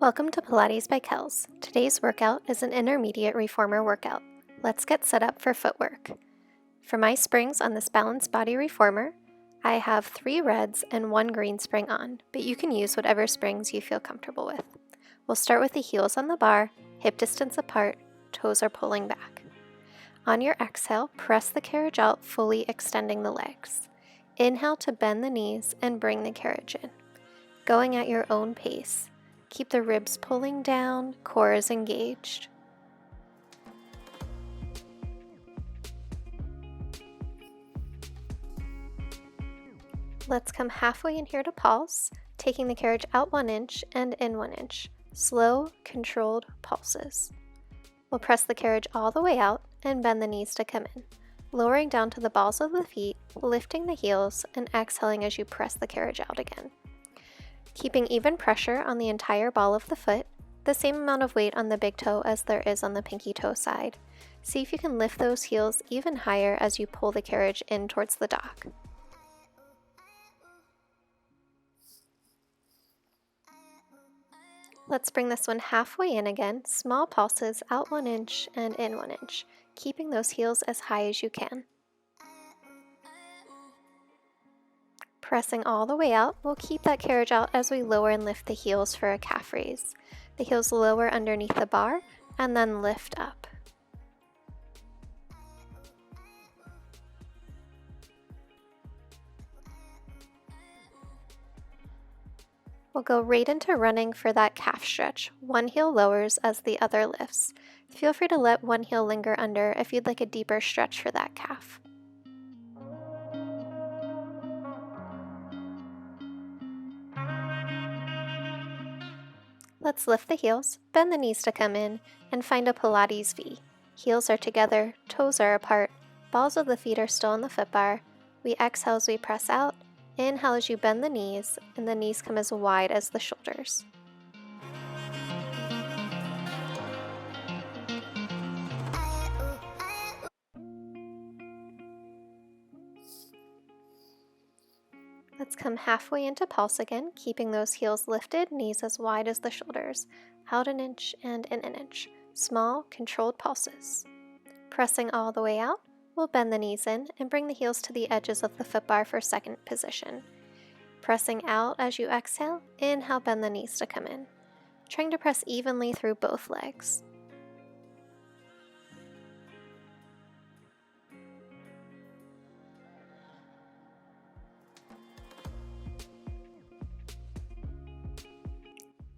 Welcome to Pilates by Kels. Today's workout is an Intermediate Reformer workout. Let's get set up for footwork. For my springs on this balanced body reformer, I have 3 reds and 1 green spring on, but you can use whatever springs you feel comfortable with. We'll start with the heels on the bar, hip distance apart, toes are pulling back. On your exhale, press the carriage out, fully extending the legs. Inhale to bend the knees and bring the carriage in. Going at your own pace. Keep the ribs pulling down, core is engaged. Let's come halfway in here to pulse, taking the carriage out 1 inch and in 1 inch. Slow, controlled pulses. We'll press the carriage all the way out and bend the knees to come in, lowering down to the balls of the feet, lifting the heels, and exhaling as you press the carriage out again. Keeping even pressure on the entire ball of the foot, the same amount of weight on the big toe as there is on the pinky toe side. See if you can lift those heels even higher as you pull the carriage in towards the dock. Let's bring this one halfway in again, small pulses out 1 inch and in 1 inch, keeping those heels as high as you can. Pressing all the way out, we'll keep that carriage out as we lower and lift the heels for a calf raise. The heels lower underneath the bar and then lift up. We'll go right into running for that calf stretch. One heel lowers as the other lifts. Feel free to let one heel linger under if you'd like a deeper stretch for that calf. Let's lift the heels, bend the knees to come in, and find a Pilates V. Heels are together, toes are apart, balls of the feet are still on the foot bar. We exhale as we press out, inhale as you bend the knees, and the knees come as wide as the shoulders. Let's come halfway into pulse again, keeping those heels lifted, knees as wide as the shoulders, out 1 inch and in 1 inch. Small, controlled pulses. Pressing all the way out, we'll bend the knees in and bring the heels to the edges of the foot bar for second position. Pressing out as you exhale, inhale, bend the knees to come in. Trying to press evenly through both legs.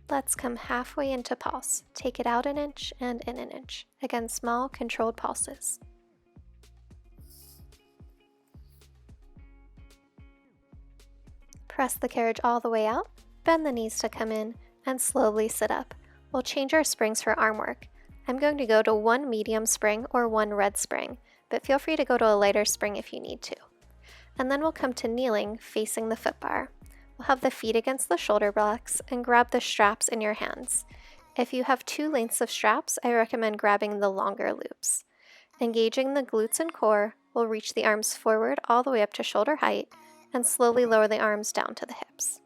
Let's come halfway into pulse. Take it out 1 inch and in 1 inch. Again, small, controlled pulses. Press the carriage all the way out, bend the knees to come in, and slowly sit up. We'll change our springs for arm work. I'm going to go to 1 medium spring or 1 red spring, but feel free to go to a lighter spring if you need to. And then we'll come to kneeling, facing the foot bar. We'll have the feet against the shoulder blocks and grab the straps in your hands. If you have 2 lengths of straps, I recommend grabbing the longer loops. Engaging the glutes and core, we'll reach the arms forward all the way up to shoulder height and slowly lower the arms down to the hips.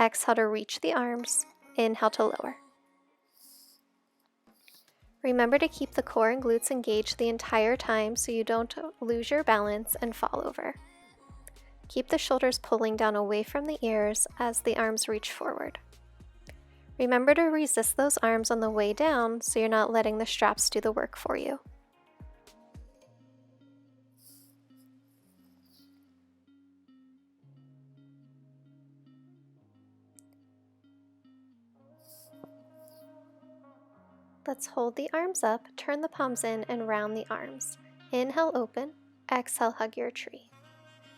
Exhale to reach the arms, inhale to lower. Remember to keep the core and glutes engaged the entire time so you don't lose your balance and fall over. Keep the shoulders pulling down away from the ears as the arms reach forward. Remember to resist those arms on the way down so you're not letting the straps do the work for you. Let's hold the arms up, turn the palms in, and round the arms. Inhale, open. Exhale, hug your tree.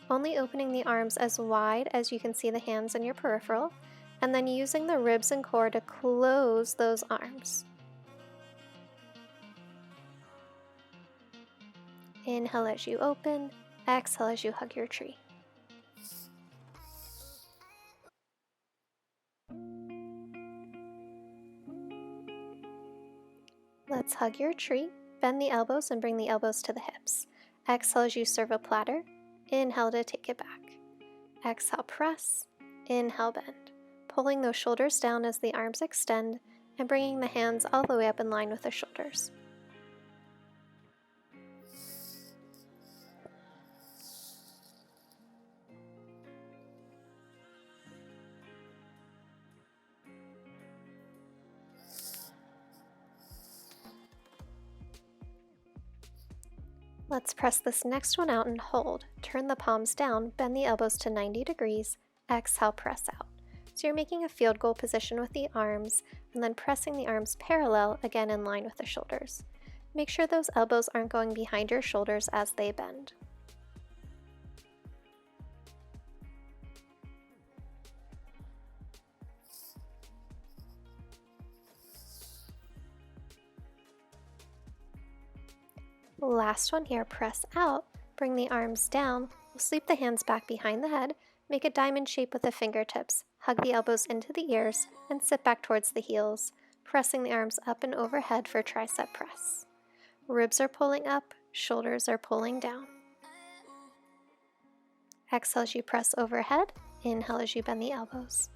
Only opening the arms as wide as you can see the hands in your peripheral, and then using the ribs and core to close those arms. Inhale as you open, exhale as you hug your tree. Let's hug your tree, bend the elbows and bring the elbows to the hips. Exhale as you serve a platter. Inhale to take it back. Exhale, press. Inhale, bend. pulling those shoulders down as the arms extend and bringing the hands all the way up in line with the shoulders. Let's press this next one out and hold. Turn the palms down, bend the elbows to 90 degrees, exhale, press out. So you're making a field goal position with the arms and then pressing the arms parallel, again in line with the shoulders. Make sure those elbows aren't going behind your shoulders as they bend. Last one here, press out, bring the arms down, we'll sweep the hands back behind the head, make a diamond shape with the fingertips, hug the elbows into the ears, and sit back towards the heels, pressing the arms up and overhead for tricep press. Ribs are pulling up, shoulders are pulling down. Exhale as you press overhead, inhale as you bend the elbows.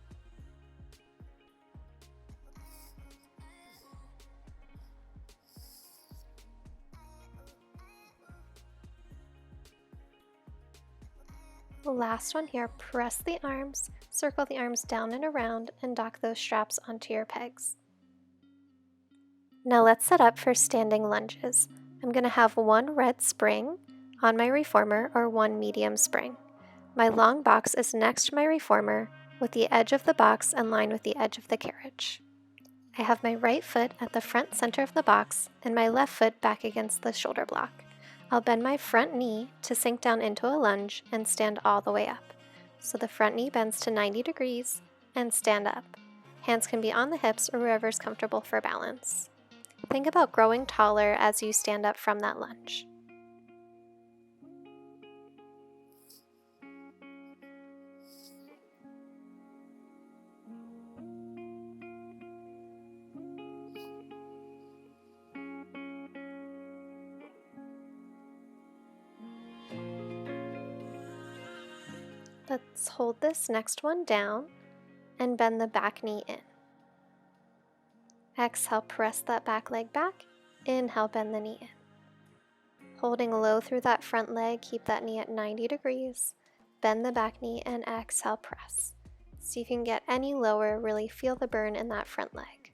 Last one here, press the arms, circle the arms down and around, and dock those straps onto your pegs. Now let's set up for standing lunges. I'm going to have one red spring on my reformer or one medium spring. My long box is next to my reformer with the edge of the box in line with the edge of the carriage. I have my right foot at the front center of the box and my left foot back against the shoulder block. I'll bend my front knee to sink down into a lunge and stand all the way up. So the front knee bends to 90 degrees and stand up. Hands can be on the hips or wherever is comfortable for balance. Think about growing taller as you stand up from that lunge. Let's hold this next one down and bend the back knee in. Exhale, press that back leg back. Inhale, bend the knee in. Holding low through that front leg, keep that knee at 90 degrees. Bend the back knee and exhale, press. See if you can get any lower, really feel the burn in that front leg.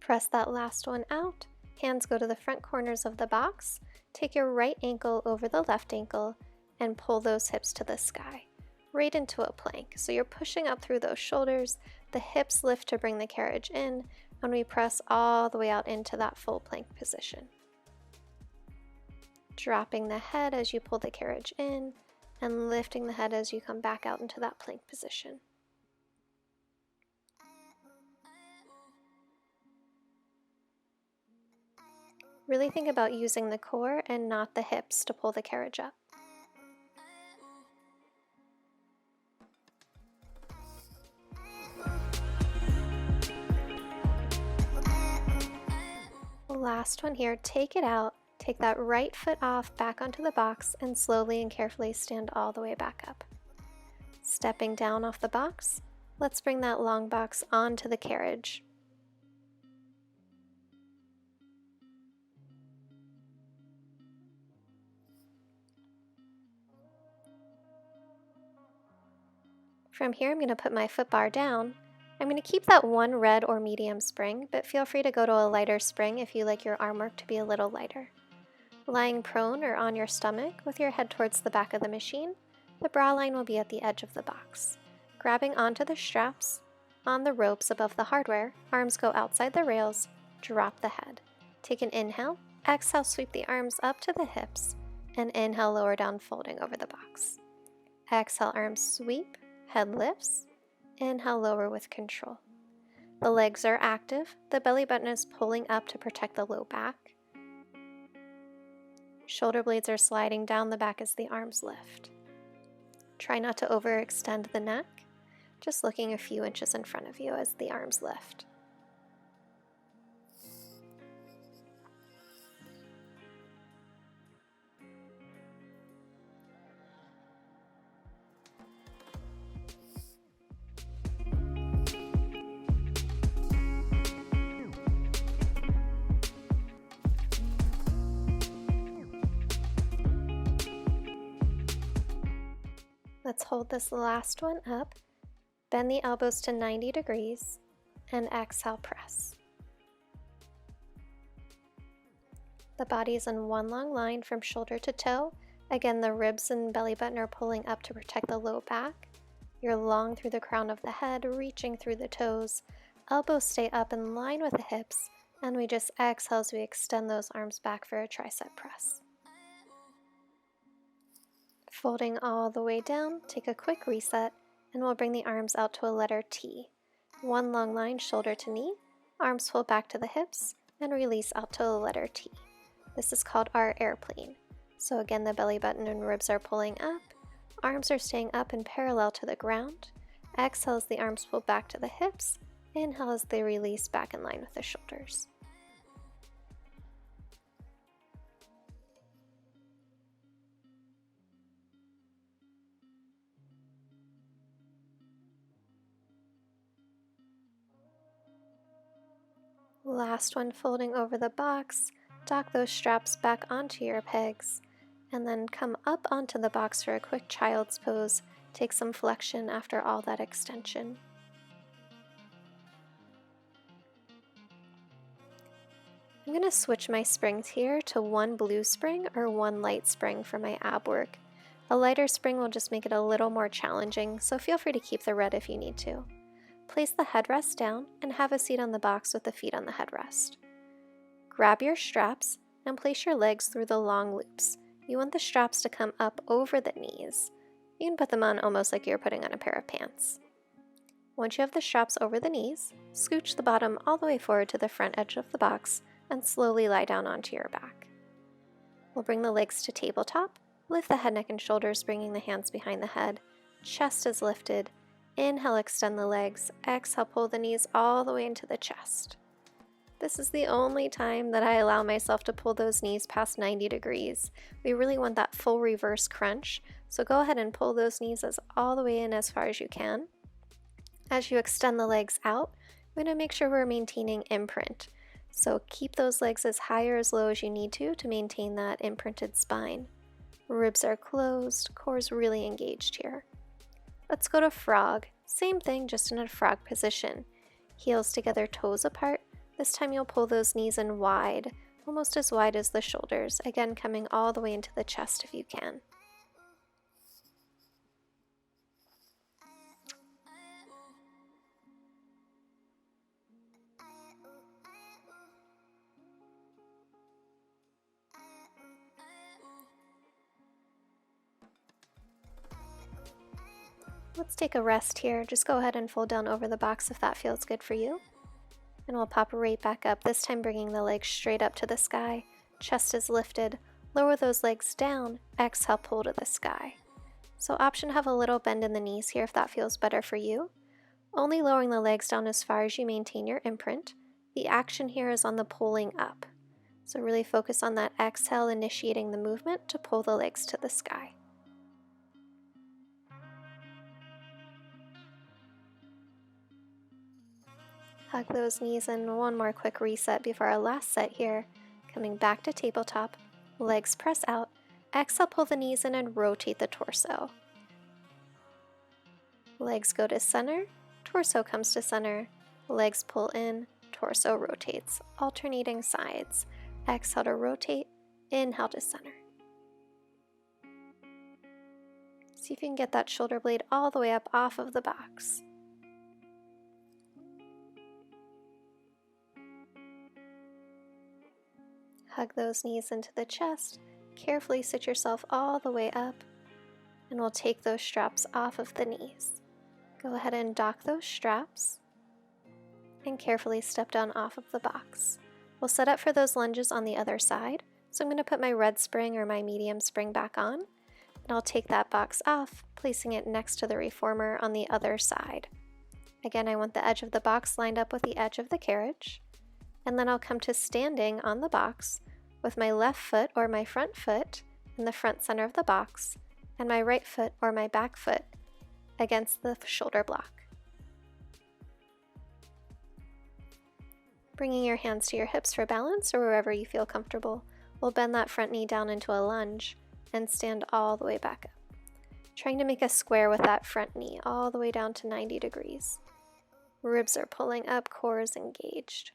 Press that last one out. Hands go to the front corners of the box. Take your right ankle over the left ankle and pull those hips to the sky, right into a plank. So you're pushing up through those shoulders, the hips lift to bring the carriage in, and we press all the way out into that full plank position. Dropping the head as you pull the carriage in, and lifting the head as you come back out into that plank position. Really think about using the core and not the hips to pull the carriage up. Last one here, take it out, take that right foot off back onto the box and slowly and carefully stand all the way back up. Stepping down off the box, let's bring that long box onto the carriage. From here, I'm going to put my foot bar down. I'm going to keep that one red or medium spring, but feel free to go to a lighter spring if you like your arm work to be a little lighter. Lying prone or on your stomach with your head towards the back of the machine, the bra line will be at the edge of the box. Grabbing onto the straps, on the ropes above the hardware, arms go outside the rails, drop the head. Take an inhale, exhale, sweep the arms up to the hips, and inhale, lower down, folding over the box. Exhale, arms sweep, head lifts, inhale, lower with control. The legs are active, the belly button is pulling up to protect the low back. Shoulder blades are sliding down the back as the arms lift. Try not to overextend the neck, just looking a few inches in front of you as the arms lift. Let's hold this last one up, bend the elbows to 90 degrees, and exhale, press. The body is in one long line from shoulder to toe. Again, the ribs and belly button are pulling up to protect the low back. You're long through the crown of the head, reaching through the toes. Elbows stay up in line with the hips, and we just exhale as we extend those arms back for a tricep press. Folding all the way down, take a quick reset, and we'll bring the arms out to a letter T. One long line, shoulder to knee, arms pull back to the hips, and release out to the letter T. This is called our airplane. So again, the belly button and ribs are pulling up, arms are staying up and parallel to the ground. Exhale as the arms pull back to the hips, inhale as they release back in line with the shoulders. Last one, folding over the box, dock those straps back onto your pegs, and then come up onto the box for a quick child's pose. Take some flexion after all that extension. I'm going to switch my springs here to one blue spring or one light spring for my ab work. A lighter spring will just make it a little more challenging, so feel free to keep the red if you need to. Place the headrest down and have a seat on the box with the feet on the headrest. Grab your straps and place your legs through the long loops. You want the straps to come up over the knees. You can put them on almost like you're putting on a pair of pants. Once you have the straps over the knees, scooch the bottom all the way forward to the front edge of the box and slowly lie down onto your back. We'll bring the legs to tabletop, lift the head, neck, and shoulders, bringing the hands behind the head. Chest is lifted. Inhale, extend the legs. Exhale, pull the knees all the way into the chest. This is the only time that I allow myself to pull those knees past 90 degrees. We really want that full reverse crunch, so go ahead and pull those knees all the way in as far as you can. As you extend the legs out, we're going to make sure we're maintaining imprint. So keep those legs as high or as low as you need to maintain that imprinted spine. Ribs are closed, core is really engaged here. Let's go to frog. Same thing, just in a frog position. Heels together, toes apart. This time you'll pull those knees in wide, almost as wide as the shoulders. Again, coming all the way into the chest if you can. Let's take a rest here. Just go ahead and fold down over the box if that feels good for you. And we'll pop right back up, this time bringing the legs straight up to the sky. Chest is lifted. Lower those legs down. Exhale, pull to the sky. So option to have a little bend in the knees here if that feels better for you. Only lowering the legs down as far as you maintain your imprint. The action here is on the pulling up. So really focus on that exhale, initiating the movement to pull the legs to the sky. Hug those knees in. One more quick reset before our last set here. Coming back to tabletop, legs press out. Exhale, pull the knees in and rotate the torso. Legs go to center, torso comes to center, legs pull in, torso rotates, alternating sides. Exhale to rotate, inhale to center. See if you can get that shoulder blade all the way up off of the box. Hug those knees into the chest. Carefully sit yourself all the way up, and we'll take those straps off of the knees. Go ahead and dock those straps, and carefully step down off of the box. We'll set up for those lunges on the other side, so I'm going to put my red spring or my medium spring back on, and I'll take that box off, placing it next to the reformer on the other side. Again, I want the edge of the box lined up with the edge of the carriage, and then I'll come to standing on the box with my left foot or my front foot in the front center of the box, and my right foot or my back foot against the shoulder block. Bringing your hands to your hips for balance or wherever you feel comfortable, we'll bend that front knee down into a lunge and stand all the way back up. Trying to make a square with that front knee all the way down to 90 degrees. Ribs are pulling up, core is engaged.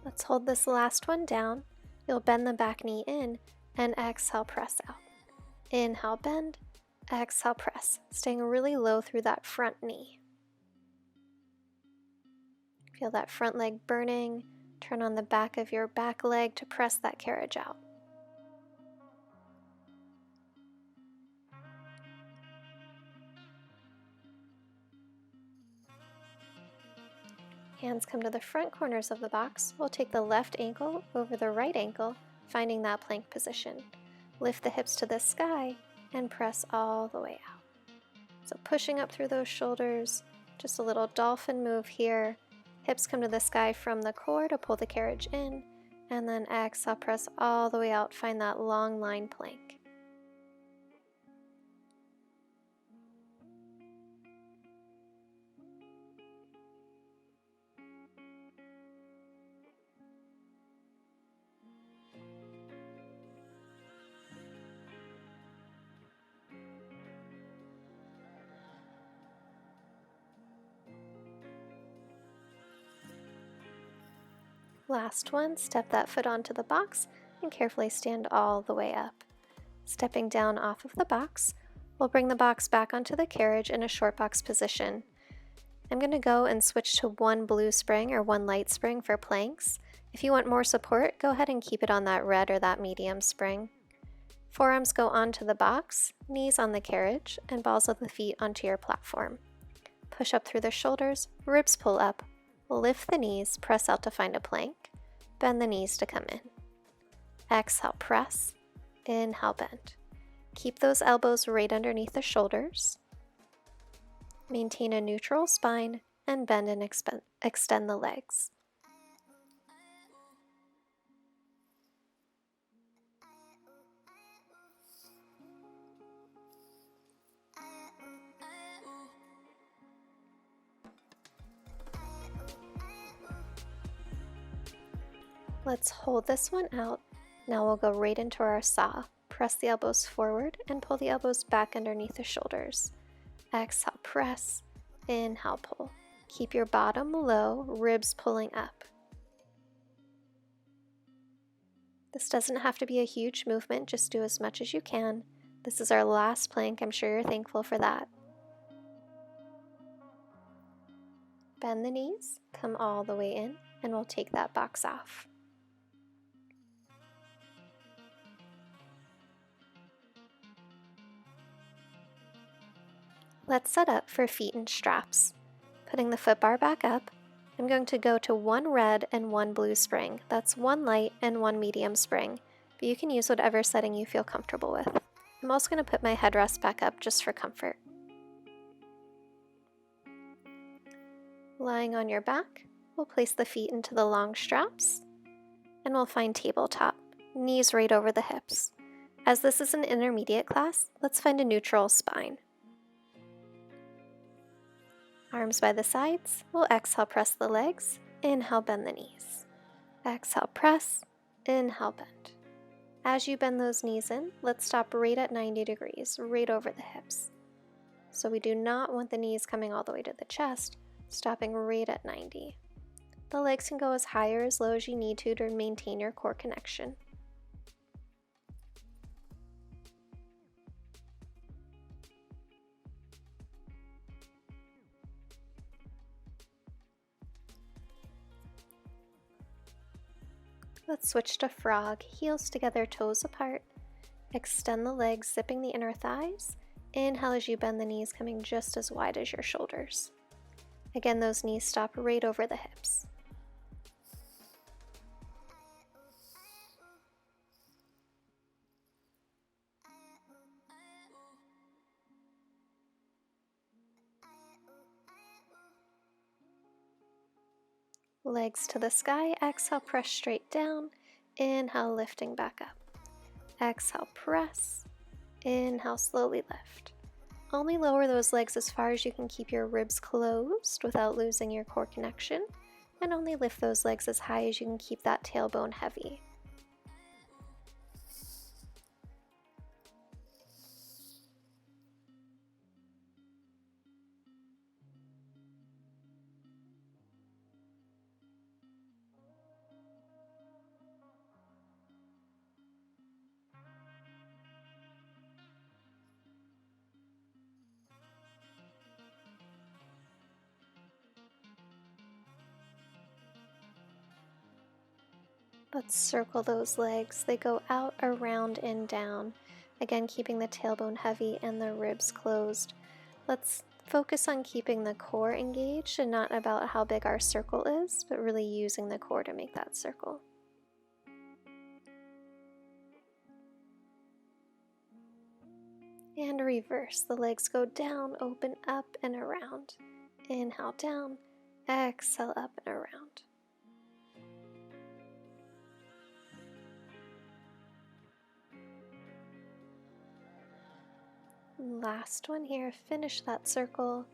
Let's hold this last one down. You'll bend the back knee in and exhale, press out. Inhale, bend, exhale, press, staying really low through that front knee. Feel that front leg burning. Turn on the back of your back leg to press that carriage out. Hands come to the front corners of the box. We'll take the left ankle over the right ankle, finding that plank position. Lift the hips to the sky and press all the way out. So pushing up through those shoulders, just a little dolphin move here. Hips come to the sky from the core to pull the carriage in, and then exhale, press all the way out, find that long line plank. Last one, step that foot onto the box and carefully stand all the way up. Stepping down off of the box, we'll bring the box back onto the carriage in a short box position. I'm going to go and switch to one blue spring or one light spring for planks. If you want more support, go ahead and keep it on that red or that medium spring. Forearms go onto the box, knees on the carriage, and balls of the feet onto your platform. Push up through the shoulders, ribs pull up. Lift the knees, press out to find a plank. Bend the knees to come in. Exhale, press. Inhale, bend. Keep those elbows right underneath the shoulders. Maintain a neutral spine and bend and extend the legs. Let's hold this one out. Now we'll go right into our saw. Press the elbows forward and pull the elbows back underneath the shoulders. Exhale, press. Inhale, pull. Keep your bottom low, ribs pulling up. This doesn't have to be a huge movement, just do as much as you can. This is our last plank, I'm sure you're thankful for that. Bend the knees, come all the way in, and we'll take that box off. Let's set up for feet and straps. Putting the foot bar back up, I'm going to go to one red and one blue spring. That's one light and one medium spring, but you can use whatever setting you feel comfortable with. I'm also going to put my headrest back up just for comfort. Lying on your back, we'll place the feet into the long straps, and we'll find tabletop, knees right over the hips. As this is an intermediate class, let's find a neutral spine. Arms by the sides, we'll exhale, press the legs, inhale, bend the knees. Exhale, press, inhale, bend. As you bend those knees in, let's stop right at 90 degrees, right over the hips. So we do not want the knees coming all the way to the chest, stopping right at 90. The legs can go as high or as low as you need to maintain your core connection. Let's switch to frog, heels together, toes apart. Extend the legs, zipping the inner thighs. Inhale as you bend the knees, coming just as wide as your shoulders. Again, those knees stop right over the hips. Legs to the sky. Exhale, press straight down. Inhale, lifting back up. Exhale, press. Inhale, slowly lift. Only lower those legs as far as you can keep your ribs closed without losing your core connection, and only lift those legs as high as you can keep that tailbone heavy. Let's circle those legs. They go out, around, and down. Again, keeping the tailbone heavy and the ribs closed. Let's focus on keeping the core engaged and not about how big our circle is, but really using the core to make that circle. And reverse. The legs go down, open up, and around. Inhale down, exhale up and around. Last one here, finish that circle,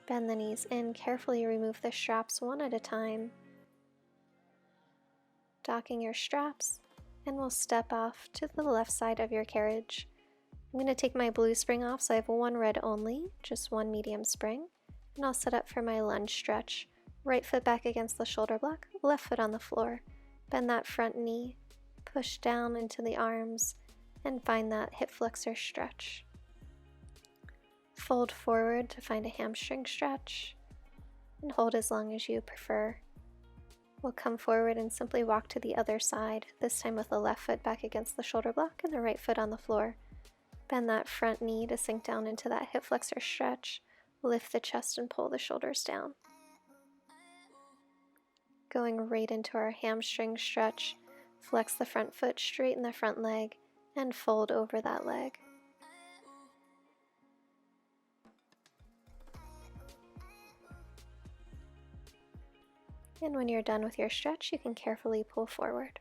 bend the knees in, carefully remove the straps one at a time. Docking your straps, and we'll step off to the left side of your carriage. I'm going to take my blue spring off, so I have one red only, just one medium spring, and I'll set up for my lunge stretch. Right foot back against the shoulder block, left foot on the floor. Bend that front knee, push down into the arms, and find that hip flexor stretch. Fold forward to find a hamstring stretch, and hold as long as you prefer. We'll come forward and simply walk to the other side, this time with the left foot back against the shoulder block and the right foot on the floor. Bend that front knee to sink down into that hip flexor stretch. Lift the chest and pull the shoulders down. Going right into our hamstring stretch, flex the front foot, straighten the front leg, and fold over that leg. And when you're done with your stretch, you can carefully pull forward.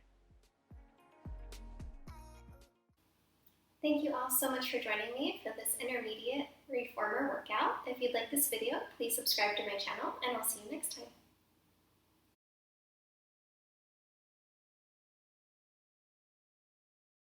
Thank you all so much for joining me for this Intermediate Reformer workout. If you'd like this video, please subscribe to my channel, and I'll see you next time.